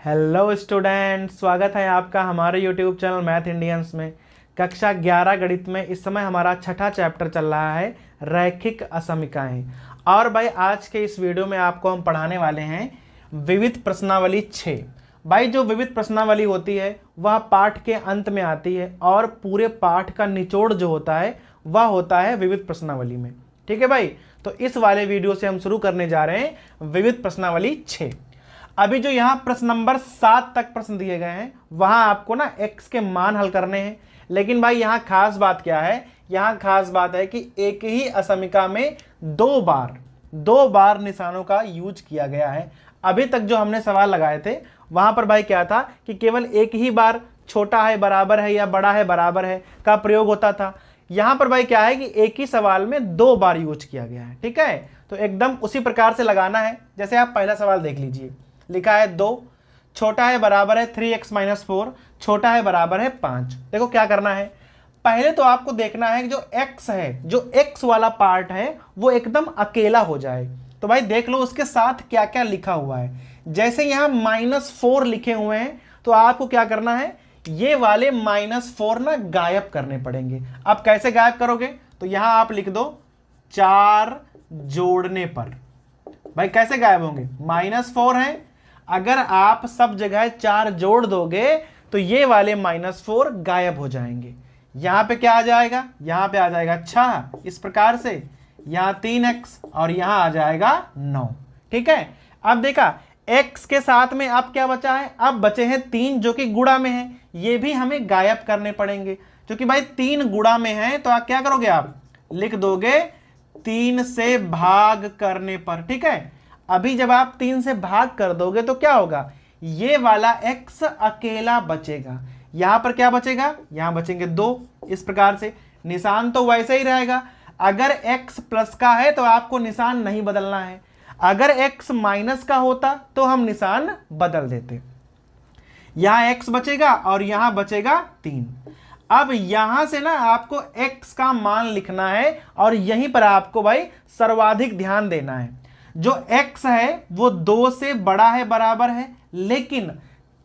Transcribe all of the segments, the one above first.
Hello student, स्वागत है आपका हमारे यूट्यूब चैनल मैथ इंडियंस में। कक्षा 11 गणित में इस समय हमारा छठा चैप्टर चल रहा है रैखिक असमीकाएं। और भाई आज के इस वीडियो में आपको हम पढ़ाने वाले हैं विविध प्रश्नावली 6। भाई जो विविध प्रश्नावली होती है वह पाठ के अंत में आती है और पूरे पाठ का निचोड़ जो होता है वह होता है विविध प्रश्नावली में। ठीक है भाई, तो इस वाले वीडियो से हम शुरू करने जा रहे हैं विविध प्रश्नावली 6। अभी जो यहाँ प्रश्न नंबर 7 तक प्रश्न दिए गए हैं वहां आपको ना x के मान हल करने हैं। लेकिन भाई यहाँ खास बात क्या है, यहाँ खास बात है कि एक ही असमीका में दो बार निशानों का यूज किया गया है। अभी तक जो हमने सवाल लगाए थे वहां पर भाई क्या था कि केवल एक ही बार छोटा है बराबर है या बड़ा है बराबर है का प्रयोग होता था। यहां पर भाई क्या है कि एक ही सवाल में दो बार यूज किया गया है। ठीक है, तो एकदम उसी प्रकार से लगाना है। जैसे आप पहला सवाल देख लीजिए, लिखा है 2 छोटा है बराबर है 3x - 4 छोटा है बराबर है 5। देखो क्या करना है, पहले तो आपको देखना है कि जो x है, जो x वाला पार्ट है वो एकदम अकेला हो जाए। तो भाई देख लो उसके साथ क्या क्या लिखा हुआ है। जैसे यहाँ -4 लिखे हुए हैं तो आपको क्या करना है, ये वाले -4 ना गायब करने पड़ेंगे। अब कैसे गायब करोगे, तो यहां आप लिख दो 4 जोड़ने पर। भाई कैसे गायब होंगे, -4 है, अगर आप सब जगह 4 जोड़ दोगे तो ये वाले -4 गायब हो जाएंगे। यहां पे क्या आ जाएगा, यहां पे आ जाएगा 6 इस प्रकार से, यहां 3x और यहां आ जाएगा 9। ठीक है, अब देखा x के साथ में अब क्या बचा है, अब बचे हैं 3 जो कि गुणा में है, ये भी हमें गायब करने पड़ेंगे। क्योंकि भाई 3 गुणा में है तो आप क्या करोगे, आप लिख दोगे 3 से भाग करने पर। ठीक है, अभी जब आप 3 से भाग कर दोगे तो क्या होगा, ये वाला x अकेला बचेगा। यहां पर क्या बचेगा, यहां बचेंगे 2 इस प्रकार से। निशान तो वैसे ही रहेगा, अगर x प्लस का है तो आपको निशान नहीं बदलना है, अगर x माइनस का होता तो हम निशान बदल देते। यहां x बचेगा और यहां बचेगा 3। अब यहां से ना आपको x का मान लिखना है और यहीं पर आपको भाई सर्वाधिक ध्यान देना है। जो x है वो 2 से बड़ा है बराबर है, लेकिन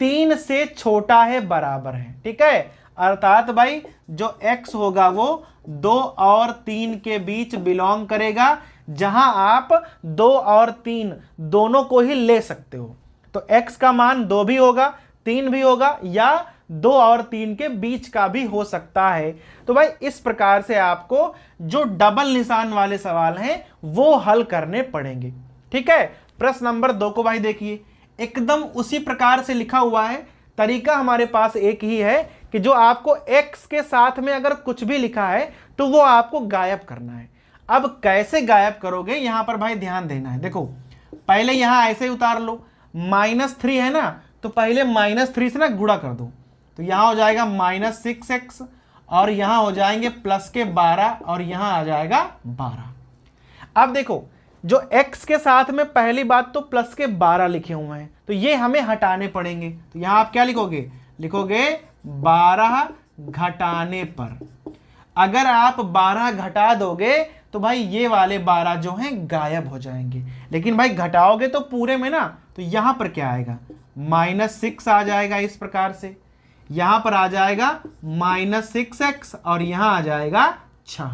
3 से छोटा है बराबर है। ठीक है, अर्थात भाई जो x होगा वो 2 और 3 के बीच बिलोंग करेगा, जहां आप 2 और 3 दोनों को ही ले सकते हो। तो x का मान 2 भी होगा, 3 भी होगा, या 2 और 3 के बीच का भी हो सकता है। तो भाई इस प्रकार से आपको जो डबल निशान वाले सवाल हैं वो हल करने पड़ेंगे। ठीक है, प्रश्न नंबर 2 को भाई देखिए, एकदम उसी प्रकार से लिखा हुआ है। तरीका हमारे पास एक ही है कि जो आपको x के साथ में अगर कुछ भी लिखा है तो वो आपको गायब करना है। अब कैसे गायब करोगे, यहां पर भाई ध्यान देना है। देखो पहले यहां ऐसे उतार लो, -3 है ना, तो पहले -3 से ना गुणा कर दो, तो यहां हो जाएगा -6x और यहां हो जाएंगे प्लस के 12 और यहां आ जाएगा 12। अब देखो जो x के साथ में पहली बात तो प्लस के 12 लिखे हुए हैं तो ये हमें हटाने पड़ेंगे। तो यहां आप क्या लिखोगे, लिखोगे 12 घटाने पर। अगर आप 12 घटा दोगे तो भाई ये वाले 12 जो हैं गायब हो जाएंगे। लेकिन भाई घटाओगे तो पूरे में ना, तो यहां पर क्या आएगा, -6 आ जाएगा इस प्रकार से, यहां पर आ जाएगा -6x और यहां आ जाएगा 6।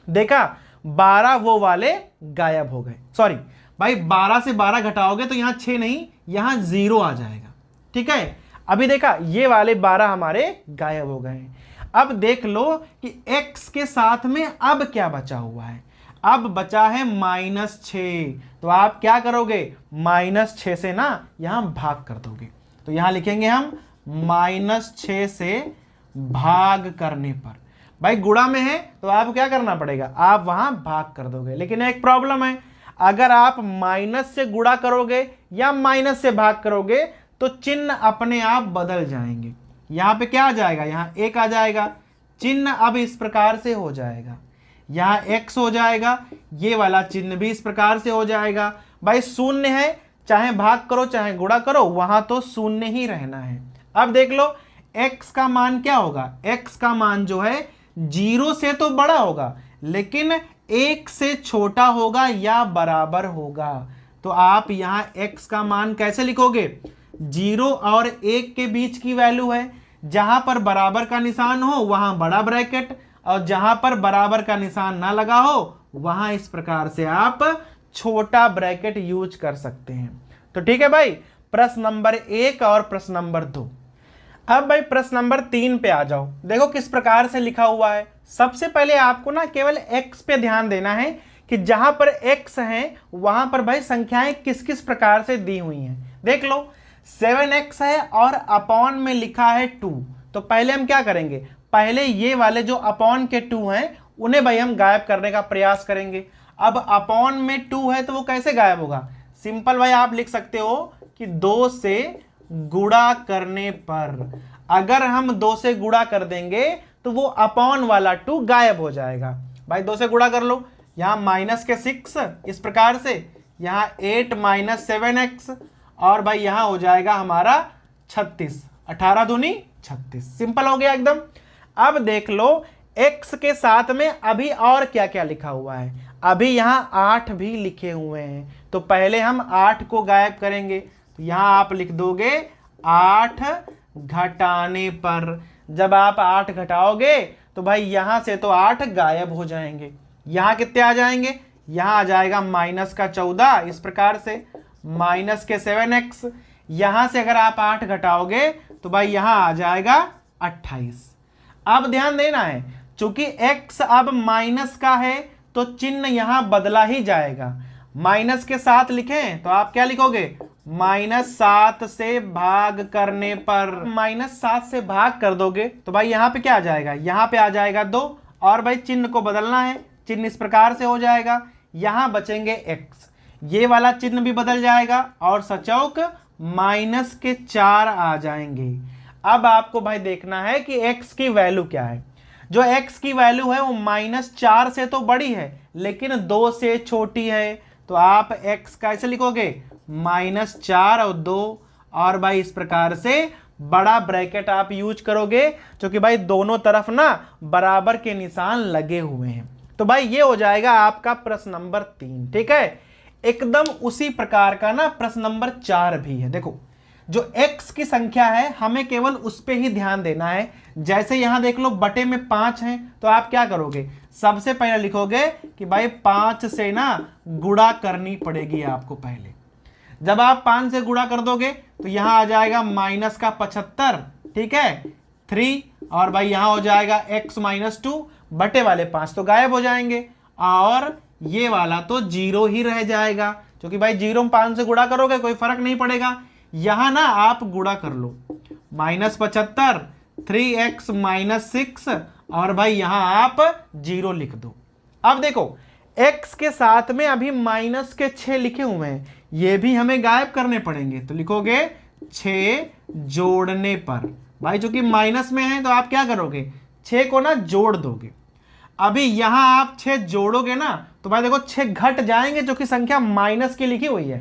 देखा 12 वो वाले गायब हो गए। सॉरी भाई 12 से 12 घटाओगे तो यहां 6 नहीं, यहां 0 आ जाएगा। ठीक है, अभी देखा ये वाले 12 हमारे गायब हो गए। अब देख लो कि x के साथ में अब क्या बचा हुआ है, अब बचा है -6। तो आप क्या करोगे, -6 से ना यहां भाग कर दोगे। तो यहां लिखेंगे हम -6 से भाग करने पर। भाई गुणा में है तो आपको क्या करना पड़ेगा, आप वहां भाग कर दोगे। लेकिन एक प्रॉब्लम है, अगर आप माइनस से गुणा करोगे या माइनस से भाग करोगे तो चिन्ह अपने आप बदल जाएंगे। यहां पे क्या आ जाएगा, यहां 1 आ जाएगा, चिन्ह अब इस प्रकार से हो जाएगा, यहां x हो जाएगा, ये वाला चिन्ह भी इस प्रकार से हो जाएगा। भाई शून्य है, चाहे भाग करो चाहे गुणा करो वहां तो शून्य ही रहना है। अब देख लो x का मान क्या होगा, x का मान जो है 0 से तो बड़ा होगा लेकिन 1 से छोटा होगा या बराबर होगा। तो आप यहां x का मान कैसे लिखोगे, 0 और 1 के बीच की वैल्यू है। जहां पर बराबर का निशान हो वहां बड़ा ब्रैकेट, और जहां पर बराबर का निशान ना लगा हो वहां इस प्रकार से आप छोटा ब्रैकेट यूज कर सकते हैं। तो ठीक है भाई, प्रश्न नंबर 1 और प्रश्न नंबर 2। अब भाई प्रश्न नंबर 3 पे आ जाओ। देखो किस प्रकार से लिखा हुआ है। सबसे पहले आपको ना केवल x पे ध्यान देना है कि जहां पर x है वहां पर भाई संख्याएं किस किस प्रकार से दी हुई हैं। देख लो 7x है और अपॉन में लिखा है 2। तो पहले हम क्या करेंगे, पहले ये वाले जो अपॉन के 2 हैं उन्हें भाई हम गायब करने का प्रयास करेंगे। अब अपॉन में 2 है तो वो कैसे गायब होगा, सिंपल भाई आप लिख सकते हो कि 2 से गुणा करने पर, अगर हम 2 से गुणा कर देंगे तो वो अपॉन वाला 2 गायब हो जाएगा। भाई 2 से गुणा कर लो, यहां माइनस के 6 इस प्रकार से, यहां 8 माइनस 7x, और भाई यहां हो जाएगा हमारा 36, 18 दूनी 36। सिंपल हो गया एकदम। अब देख लो x के साथ में अभी और क्या क्या लिखा हुआ है। अभी यहां 8 भी लिखे हुए हैं, तो पहले हम 8 को गायब करेंगे। तो यहां आप लिख दोगे 8 घटाने पर। जब आप 8 घटाओगे तो भाई यहां से तो 8 गायब हो जाएंगे। यहां कितने आ जाएंगे, यहां आ जाएगा माइनस का 14 इस प्रकार से, माइनस के 7x। यहां से अगर आप 8 घटाओगे तो भाई यहां आ जाएगा 28। अब ध्यान देना है, चूंकि x अब माइनस का है तो चिन्ह यहां बदला ही जाएगा। माइनस के 7 लिखें तो आप क्या लिखोगे, -7 से भाग करने पर। -7 से भाग कर दोगे तो भाई यहां पे क्या आ जाएगा, यहां पे आ जाएगा 2, और भाई चिन्ह को बदलना है, चिन्ह इस प्रकार से हो जाएगा, यहां बचेंगे x, ये वाला चिन्ह भी बदल जाएगा और सचौक माइनस के 4 आ जाएंगे। अब आपको भाई देखना है कि x की वैल्यू क्या है। जो x की वैल्यू है वो -4 से तो बड़ी है लेकिन 2 से छोटी है, तो आप x कैसे लिखोगे, -4 और 2, और भाई इस प्रकार से बड़ा ब्रैकेट आप यूज करोगे, क्योंकि भाई दोनों तरफ ना बराबर के निशान लगे हुए हैं। तो भाई ये हो जाएगा आपका प्रश्न नंबर 3। ठीक है, एकदम उसी प्रकार का ना प्रश्न नंबर 4 भी है। देखो जो x की संख्या है हमें केवल उस पे ही ध्यान देना है। जैसे यहां देख लो बटे में 5 है, तो आप क्या करोगे, सबसे पहले लिखोगे कि भाई 5 से ना गुणा करनी पड़ेगी आपको पहले। जब आप 5 से गुणा कर दोगे तो यहां आ जाएगा माइनस का 75, ठीक है 3, और भाई यहां हो जाएगा x - 2, बटे वाले 5 तो गायब हो जाएंगे, और ये वाला तो 0 ही रह जाएगा, क्योंकि भाई 0 में 5 से गुणा करोगे कोई फर्क नहीं पड़ेगा। यहां ना आप गुणा कर लो, -75, 3x - 6, और भाई यहां आप 0 लिख दो। अब देखो x के साथ में अभी माइनस के 6 लिखे हुए हैं, ये भी हमें गायब करने पड़ेंगे। तो लिखोगे 6 जोड़ने पर, भाई चूंकि माइनस में है तो आप क्या करोगे, 6 को ना जोड़ दोगे। अभी यहां आप 6 जोड़ोगे ना तो भाई देखो 6 घट जाएंगे, जो कि संख्या माइनस की लिखी हुई है,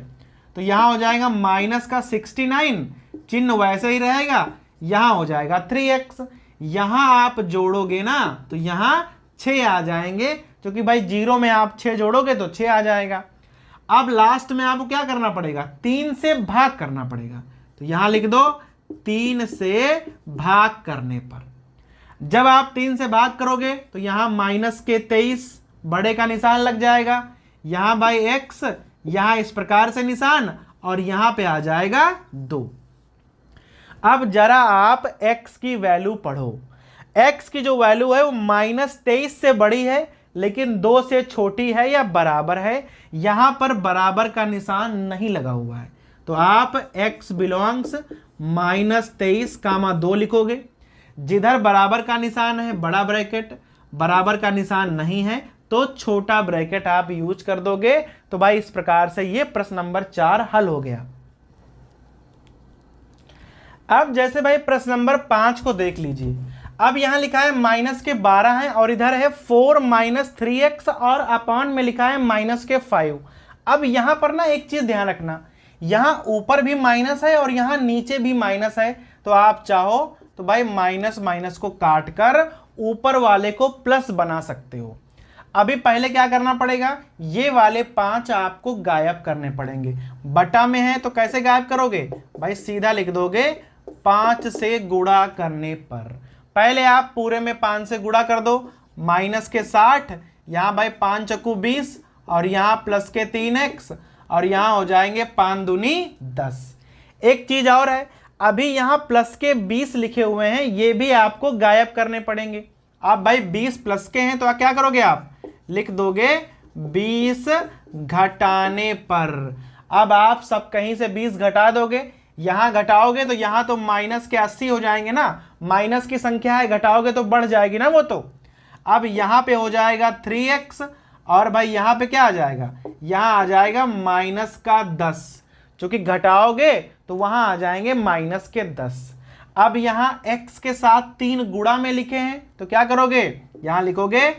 तो यहां हो जाएगा माइनस का 69, चिन्ह वैसे ही रहेगा, यहां हो जाएगा 3x। यहां आप जोड़ोगे ना तो यहां 6 आ जाएंगे, क्योंकि भाई 0 में आप 6 जोड़ोगे तो 6 आ जाएगा। अब लास्ट में आपको क्या करना पड़ेगा, 3 से भाग करना पड़ेगा, तो यहां लिख दो 3 से भाग करने पर। जब आप 3 से भाग करोगे तो यहां माइनस के 23 बड़े का निशान लग जाएगा, यहां भाई x, यहां इस प्रकार से निशान, और यहां पे आ जाएगा 2। अब जरा आप x की वैल्यू पढ़ो। x की जो वैल्यू है वो -23 से बड़ी है लेकिन 2 से छोटी है या बराबर है। यहां पर बराबर का निशान नहीं लगा हुआ है, तो आप x बिलोंग्स -23, 2 लिखोगे। जिधर बराबर का निशान है बड़ा ब्रैकेट, बराबर का निशान नहीं है तो छोटा ब्रैकेट आप यूज कर दोगे। तो भाई इस प्रकार से ये प्रश्न नंबर 4 हल हो गया। अब जैसे भाई प्रश्न नंबर 5 को देख लीजिए। अब यहां लिखा है -12 है और इधर है 4 - 3x, और अपॉन में लिखा है -5। अब यहां पर ना एक चीज ध्यान रखना, यहां ऊपर भी माइनस है और यहां नीचे भी माइनस है, तो आप चाहो तो भाई माइनस माइनस को काट कर ऊपर वाले को प्लस बना सकते हो। अभी पहले क्या करना पड़ेगा, ये वाले 5 आपको गायब करने पड़ेंगे। बटा में है तो कैसे गायब करोगे भाई, सीधा लिख दोगे 5 से गुणा करने पर। पहले आप पूरे में 5 से गुणा कर दो, माइनस के 60, यहाँ भाई 5 चक्कू 20 और यहाँ प्लस के 3x और यहाँ हो जाएंगे 5 दूनी 10। एक चीज और है, अभी यहाँ प्लस के 20 लिखे हुए हैं, ये भी आपको गायब करने पड़ेंगे। आप भाई 20 प्लस के हैं तो क्या करोगे, आप लिख दोगे 20 घटाने पर। अब आप सब कहीं से 20 घटा दोगे, यहां घटाओगे तो यहां तो माइनस के 80 हो जाएंगे ना, माइनस की संख्या है, घटाओगे तो बढ़ जाएगी ना वो तो। अब यहां पे हो जाएगा 3x और भाई यहां पे क्या आ जाएगा, यहां आ जाएगा माइनस का 10, क्योंकि घटाओगे तो वहां आ जाएंगे माइनस के 10। अब यहां x के साथ 3 गुणा में लिखे हैं तो क्या करोगे, यहां लिखोगे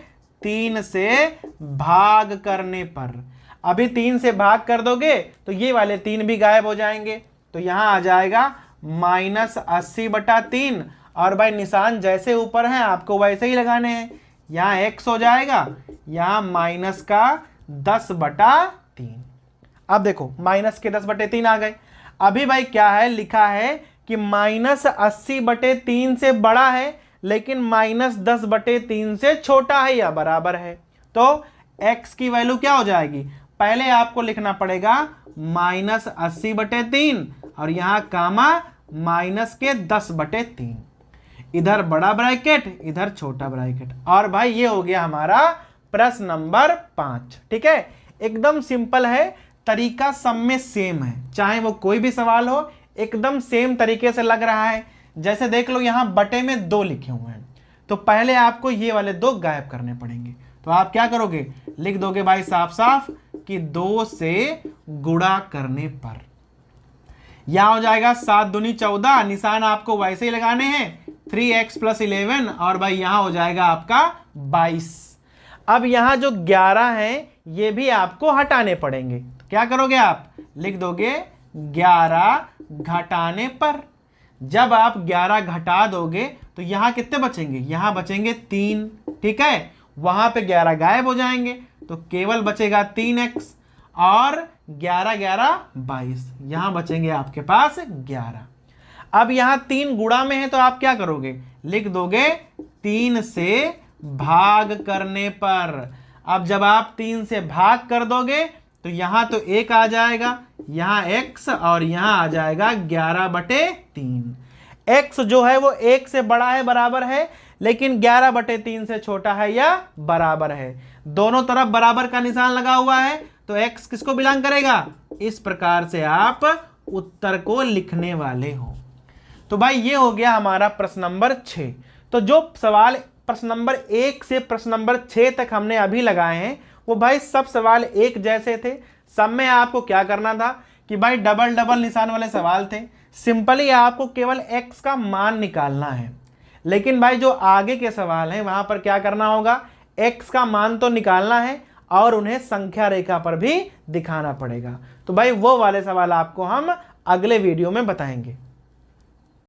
3 से भाग करने पर। अभी 3 से भाग कर दोगे तो ये वाले 3 भी गायब हो जाएंगे, तो यहां आ जाएगा -80/3 और भाई निशान जैसे ऊपर है आपको वैसे ही लगाने हैं। यहाँ x हो जाएगा, यहाँ माइनस का 10/3। अब देखो माइनस के 10/3 आ गए। अभी भाई क्या है, लिखा है कि -80/3 से बड़ा है लेकिन -10/3 से छोटा है या बराबर है। तो x की वैल्यू क्या हो जाएगी, पहले आपको लिखना पड़ेगा -80/3 और यहां कामा माइनस के 10/3, इधर बड़ा ब्रैकेट इधर छोटा ब्रैकेट। और भाई ये हो गया हमारा प्रश्न नंबर 5। ठीक है, एकदम सिंपल है, तरीका सब में सेम है, चाहे वो कोई भी सवाल हो एकदम सेम तरीके से लग रहा है। जैसे देख लो यहां बटे में 2 लिखे हुए हैं, तो पहले आपको ये वाले 2 गायब करने पड़ेंगे। तो आप क्या करोगे, लिख दोगे भाई साफ साफ कि 2 से गुणा करने पर। यहां हो जाएगा 7 दूनी 14, निशान आपको वैसे ही लगाने हैं, 3x + 11 और भाई यहां हो जाएगा आपका 22। अब यहां जो 11 है ये भी आपको हटाने पड़ेंगे, तो क्या करोगे, आप लिख दोगे 11 घटाने पर। जब आप 11 घटा दोगे तो यहां कितने बचेंगे, यहां बचेंगे 3। ठीक है, वहां पे 11 गायब हो जाएंगे तो केवल बचेगा 3x और 11 11 22, यहां बचेंगे आपके पास 11। अब यहां 3 गुणा में है तो आप क्या करोगे, लिख दोगे 3 से भाग करने पर। अब जब आप 3 से भाग कर दोगे तो यहां तो 1 आ जाएगा, यहां x और यहां आ जाएगा 11/3। x जो है वो 1 से बड़ा है, बराबर है, लेकिन 11/3 से छोटा है या बराबर है। दोनों तरफ बराबर का निशान लगा हुआ है तो x किसको बिलोंग करेगा, इस प्रकार से आप उत्तर को लिखने वाले हो। तो भाई ये हो गया हमारा प्रश्न नंबर 6। तो जो सवाल प्रश्न नंबर 1 से प्रश्न नंबर 6 तक हमने अभी लगाए हैं वो भाई सब सवाल एक जैसे थे। सब में आपको क्या करना था कि भाई डबल डबल निशान वाले सवाल थे, सिंपली आपको केवल x का मान निकालना है। लेकिन भाई जो आगे के सवाल हैं वहां पर क्या करना होगा, x का मान तो निकालना है और उन्हें संख्या रेखा पर भी दिखाना पड़ेगा। तो भाई वो वाले सवाल आपको हम अगले वीडियो में बताएंगे।